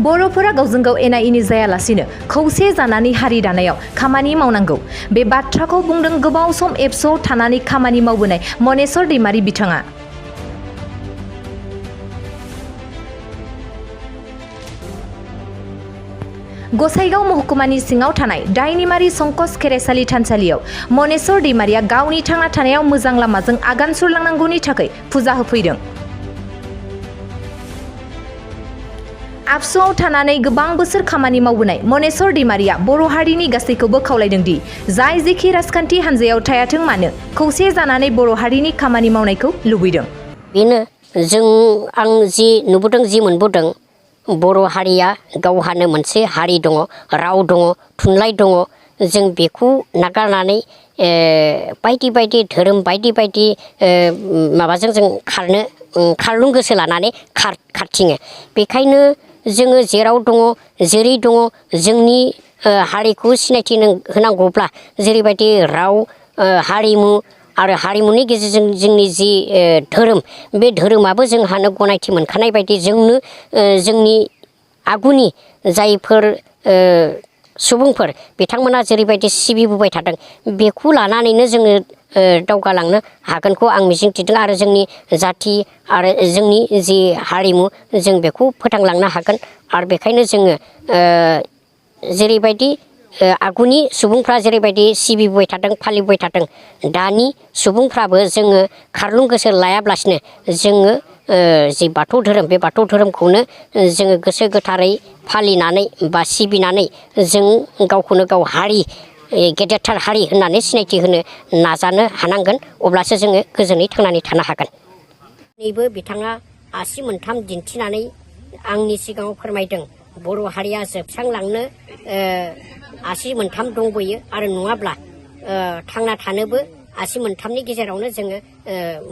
बर'फोरा गावजों गाव एना एनि जायालासिनो खौसे जानानै हारि दानायाव खामानि मावनांगौ। बे बाथ्राखौ बुंदों गोबाव सम एबसुआव थानानै खामानि मावबोनाय मनेस्वर दैमारि बिथाङा। गसाइगाव महकुमानि सिङाव थानाय दायनिमारि संकस खेराइसालि थानसालियाव मनेस्वर दैमारिया गावनि थांना थानायाव मोजां लामाजों आगान सुरलांनांगौनि थाखाय फुजा होफैदों। आबसुआव थानानै गोबां बोसोर खामानि मावबोनाय मनेस्वर दैमारिया बर' हारिनि गासैखौबो खावलायदों दि जाय जेखि राजखान्थि हान्जायाव थायाथों मानो खौसे जानानै बर' हारिनि खामानि मावनायखौ लुबैदों। बेनो आं जि नुबोदों जि मोनबोदों बर' हारिया गावहानो मोनसे हारि दङ, राव दङ, थुनलाइ दङ। जों बेखौ नागारनानै बायदि बायदि धोरोम बायदि बायदि माबाजों जों खारलुं गोसो लानानै खारथिङो। बेखायनो जोङो जेराव दङ जेरै दङ जोंनि हारिखौ सिनायथि होनांगौब्ला जेरैबायदि राव हारिमु आरो हारिमुनि गेजेरजों जोंनि जि धोरोम बे धोरोमाबो जोंहानो गनायथि मोनखानाय बायदि जोंनि आगुनि जायफोर सुबुंफोर बिथांमोना जेरैबायदि सिबिबोबाय थादों बेखौ लानानैनो जोङो दावगालांनो हागोनखौ आं मिजिंथिदों आरो जोंनि जाथि आरो जोंनि जि हारिमु जों बेखौ फोथांलांनो हागोन। आरो बेखायनो जोङो जेरैबायदि आगुनि सुबुंफ्रा जेरैबायदि सिबिबोबाय थादों फालिबोबाय थादों दानि सुबुंफ्राबो जोङो खारलुं गोसो लायाब्लासिनो जोङो जि बाथौ धोरोम बे बाथौ धोरोमखौनो जोङो गोसो गोथारै फालिनानै बा सिबिनानै जों गावखौनो गाव हारि गेदेरथार हारि होननानै सिनायथि होनो नाजानो हानांगोन। अब्लासो जोङो गोजोनै थांनानै थानो हागोन। नैबो बिथाङा आसि मोनथाम दिन्थिनानै आंनि सिगाङाव फोरमायदों बर' हारिया जोबस्रांलांनो आसि मोनथाम दंबोयो आरो नङाब्ला थांना थानोबो आसि मोनथामनि गेजेरावनो जोङो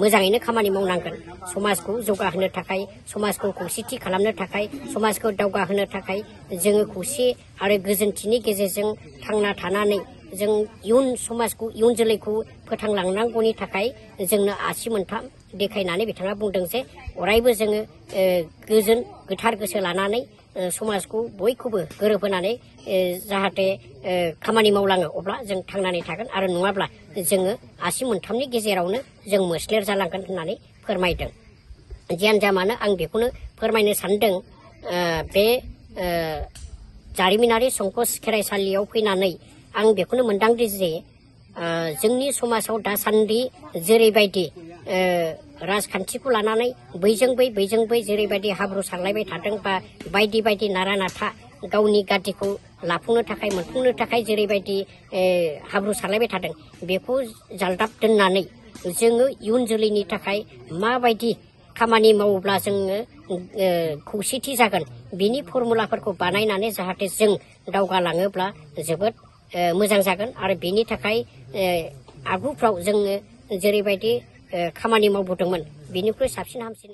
मोजाङैनो खामानि मावनांगोन। समाजखौ जौगाहोनो थाखाय, समाजखौ खौसेथि खालामनो थाखाय, समाजखौ दावगाहोनो थाखाय जोङो खौसे आरो गोजोनथिनि गेजेरजों थांना थानानै जों इयुन समाजखौ इयुन जोलैखौ फोथांलांनांगौनि थाखाय जोंनो आसि मोनथाम देखायनानै बिथाङा बुंदों जे अरायबो जोङो गोजोन गोथार गोसो लानानै समाजखौ बयखौबो गोरोबहोनानै जाहाथे खामानि मावलाङो अब्ला जों थांनानै थागोन आरो नङाब्ला जोङो आसि मोनथामनि गेजेरावनो जों मोस्लेर जालांगोन होननानै फोरमायदों। जियानो जा मानो आं बेखौनो फोरमायनो सानदों बे जारिमिनारि संकस खेराइसालियाव फैनानै आं बेखौनो मोनदांदि जे जोंनि समाजाव दासान्दि जेरैबायदि राजखान्थिखौ लानानै बैजों बै जेरैबायदि हाब्रु सारलायबाय थादों बा बायदि बायदि नारा नाथा गावनि गादिखौ लाफुंनो थाखाय मोनफुंनो थाखाय जेरैबायदि हाब्रु सारलायबाय थादों बेखौ जालदाब दोननानै जोङो इयुन जोलैनि थाखाय माबायदि खामानि मावोब्ला जोङो खौसेथि जागोन बिनि फर्मुलाफोरखौ बानायनानै जाहाथे जों दावगालाङोब्ला जोबोद मोजां जागोन। आरो बेनि थाखाय आगुफ्राव जोङो जेरैबायदि खामानि मावबोदोंमोन बेनिख्रुइ साबसिन हामसिन